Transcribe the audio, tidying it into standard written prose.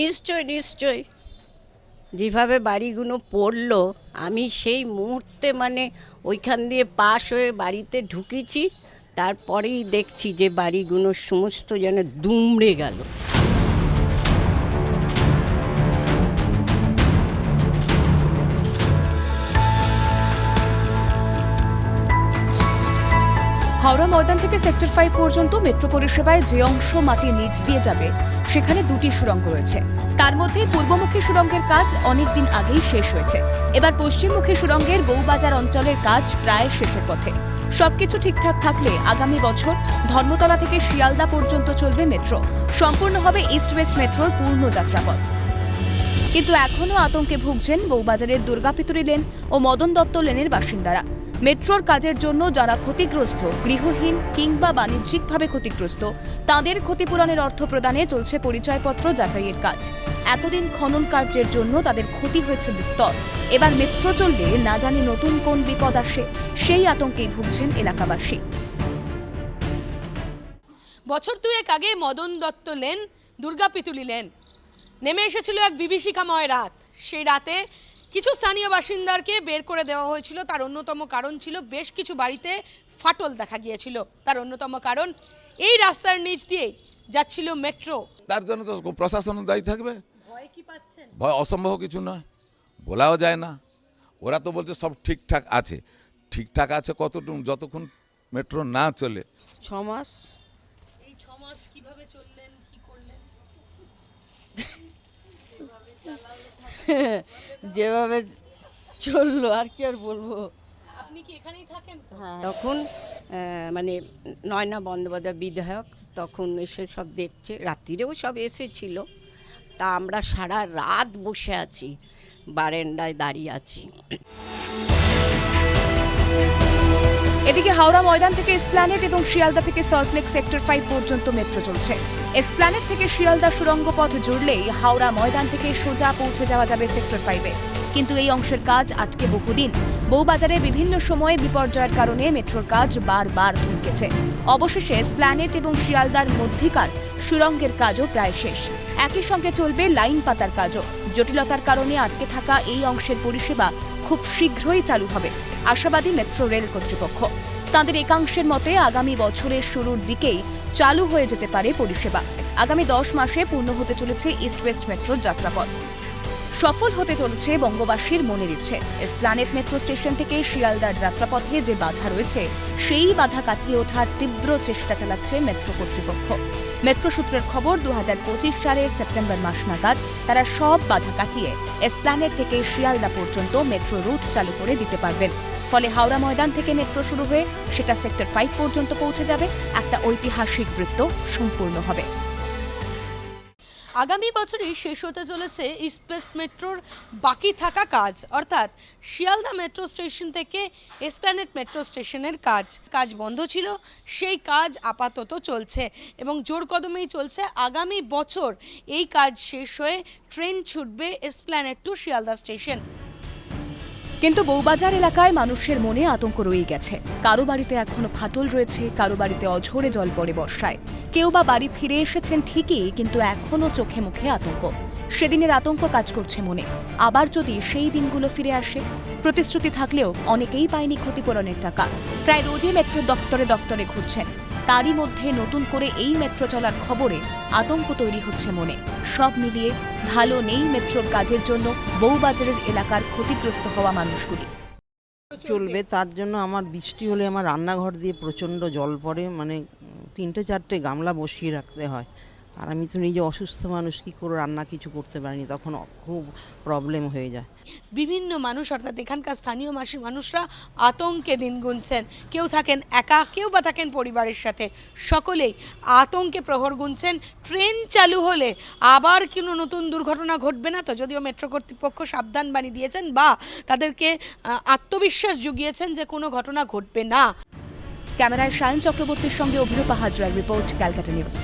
নিশ্চয় নিশ্চয়, যেভাবে বাড়িগুলো পড়লো আমি সেই মুহূর্তে ওইখান দিয়ে পাশ হয়ে বাড়িতে ঢুকেছি, তারপরেই দেখছি যে বাড়িগুলো সমস্ত যেন দুমড়ে গেল। হাওড়া ময়দান থেকে সেক্টর 5 পর্যন্ত মেট্রো পরিষেবায় যে অংশ মাটির নিচ দিয়ে যাবে সেখানে দুটি সুড়ঙ্গ রয়েছে। তার মধ্যে পূর্বমুখী সুড়ঙ্গের কাজ অনেক দিন আগেই শেষ হয়েছে। এবার পশ্চিমমুখী সুড়ঙ্গের বউবাজার অঞ্চলের কাজ প্রায় শেষের পথে। সবকিছু ঠিকঠাক থাকলে আগামী বছর ধর্মতলা থেকে শিয়ালদা পর্যন্ত চলবে মেট্রো। সম্পূর্ণ হবে ইস্ট ওয়েস্ট মেট্রোর পূর্ণ যাত্রাপথ। কিন্তু এখনও আতঙ্কে ভুগছেন বউবাজারের দুর্গাপিতুরি লেন ও মদন দত্ত লেনের বাসিন্দারা। মেট্রোর কাজের জন্য যারা ক্ষতিগ্রস্ত, গৃহহীন কিংবা বাণিজ্যিকভাবে ক্ষতিগ্রস্ত, তাদের ক্ষতিপূরণের অর্থ প্রদানে চলছে পরিচয়পত্র যাচাইয়ের কাজ। এতদিন খনন কার্যের জন্য তাদের ক্ষতি হয়েছে বিস্তর। এবার মেট্রো চললে না জানি নতুন কোন বিপদ আসে, সেই আতঙ্কেই ভুগছেন এলাকাবাসী। বছর দুয়েক আগে মদন দত্ত লেন, দুর্গাপিতুলি লেন নেমে এসেছিল এক বিভীষিকাময় রাত। সেই রাতে কিছু স্থানীয় বাসিন্দাকে বের করে দেওয়া হয়েছিল। তার অন্যতম কারণ ছিল বেশ কিছু বাড়িতে ফাটল দেখা গিয়েছিল। তার অন্যতম কারণ এই রাস্তার নিচ দিয়ে যাচ্ছিল মেট্রো। তার জন্য তো প্রশাসন দায়ী থাকবে। ভয় কি পাচ্ছেন? ভয় অসম্ভব কিছু নয়, বলাও যায় না। ওরা তো বলছে সব ঠিকঠাক আছে। ঠিকঠাক আছে কতটুকু? যতক্ষণ মেট্রো না চলে। 6 মাস। এই 6 মাস কিভাবে চললেন, কি করলেন? যেভাবে চললো আর কি আর বলবো। আপনি কি এখানেই থাকেন? তখন নয়না বন্দ্যোপাধ্যায় বিধায়ক তখন এসে সব দেখছে, রাত্রিরেও সব এসেছিল। তা আমরা সারা রাত বসে আছি, বারান্দায় দাঁড়িয়ে আছি। এদিকে হাওড়া ময়দান থেকে এসপ্ল্যানেড এবং শিয়ালদা থেকে সল্টলেক সেক্টর 5 পর্যন্ত মেট্রো চলছে। এসপ্ল্যানেড থেকে শিয়ালদা সুড়ঙ্গ পথ জুড়লেই হাওড়া ময়দান থেকে সোজা পৌঁছে যাওয়া যাবে সেক্টর 5-এ। কিন্তু এই অংশের কাজ আটকে বহুদিন। বউবাজারে বিভিন্ন সময়ে বিপর্যয়ের কারণে মেট্রোর কাজ বারবার থমকেছে। অবশেষে এসপ্ল্যানেড এবং শিয়ালদার মধ্যিকার সুড়ঙ্গের কাজও প্রায় শেষ। একই সঙ্গে চলবে লাইন পাতার কাজও। জটিলতার কারণে আটকে থাকা এই অংশের পরিষেবা খুব শীঘ্রই চালু হবে আশাবাদী মেট্রো রেল কর্তৃপক্ষ। তাদের একাংশের মতে আগামী বছরের শুরুর দিকেই চালু হয়ে যেতে পারে পরিষেবা। আগামী 10 মাসে পূর্ণ হতে চলেছে ইস্ট ওয়েস্ট মেট্রোর যাত্রাপথ। সফল হতে চলেছে বঙ্গবাসীর মনের ইচ্ছে। এসপ্ল্যানেড মেট্রো স্টেশন থেকে শিয়ালদার যাত্রাপথে যে বাধা রয়েছে, সেই বাধা কাটিয়ে ওঠার তীব্র চেষ্টা চালাচ্ছে মেট্রো কর্তৃপক্ষ। মেট্রো সূত্রের খবর 2025 সালের সেপ্টেম্বর মাস নাগাদ তারা সব বাধা কাটিয়ে এসপ্ল্যানেড থেকে শিয়ালদা পর্যন্ত মেট্রো রুট চালু করে দিতে পারবেন। ফলে হাওড়া ময়দান থেকে মেট্রো শুরু হয়ে সেটা সেক্টর 5 পর্যন্ত পৌঁছে যাবে। একটা ঐতিহাসিক বৃত্ত সম্পূর্ণ হবে। আগামী বছরই শেষ হতে চলেছে ইস্ট ওয়েস্ট মেট্রোর বাকি থাকা কাজ, অর্থাৎ শিয়ালদা মেট্রো স্টেশন থেকে এসপ্ল্যানেড মেট্রো স্টেশনের কাজ বন্ধ ছিল, সেই কাজ আপাতত চলছে এবং জোর কদমেই চলছে। আগামী বছর এই কাজ শেষ হয়ে ট্রেন ছুটবে এসপ্ল্যানেড টু শিয়ালদা স্টেশন। কিন্তু বউবাজার এলাকায় মানুষের মনে আতঙ্ক রয়ে গেছে। কারো বাড়িতে এখনো ফাটল রয়েছে, কারো বাড়িতে অঝোরে জল পড়ে বর্ষায়। কেউ বা বাড়ি ফিরে এসেছেন ঠিকই, কিন্তু এখনো চোখে মুখে আতঙ্ক। সেদিনের আতঙ্ক কাজ করছে মনে। আবার যদি সেই দিনগুলো ফিরে আসে? প্রতিশ্রুতি থাকলেও অনেকেই পায়নি ক্ষতিপূরণের টাকা। প্রায় রোজই মেট্রো দফতরে দফতরে ঘুরছেন। তারই মধ্যে নতুন করে এই মেট্রো চলার খবরে আতঙ্ক তৈরি হচ্ছে মনে। সব মিলিয়ে ভালো নেই মেট্রোর কাজের জন্য বউবাজারের এলাকার ক্ষতিগ্রস্ত হওয়া মানুষগুলি। চলবে তার জন্য আমার বৃষ্টি হলে আমার রান্নাঘর দিয়ে প্রচণ্ড জল পড়ে, 3-4টে গামলা বসিয়ে রাখতে হয়। আর আমি তো নিজে অসুস্থ মানুষ, কি করে রান্না কিছু করতে পারিনি, তখন খুব প্রবলেম হয়ে যায়। বিভিন্ন মানুষ অর্থাৎ এখানকার স্থানীয় মানুষরা আতঙ্কে দিন গুনছেন। কেউ থাকেন একা, কেউ বা থাকেন পরিবারের সাথে। সকলেই আতঙ্কে প্রহর গুনছেন। ট্রেন চালু হলে আবার কোনো নতুন দুর্ঘটনা ঘটবে না তো? যদিও মেট্রো কর্তৃপক্ষ সাবধান বাণী দিয়েছেন বা তাদেরকে আত্মবিশ্বাস জুগিয়েছেন যে কোনো ঘটনা ঘটবে না। ক্যামেরায় সায়ন চক্রবর্তীর সঙ্গে অভিরূপা হাজরার রিপোর্ট, ক্যালকাটা নিউজ।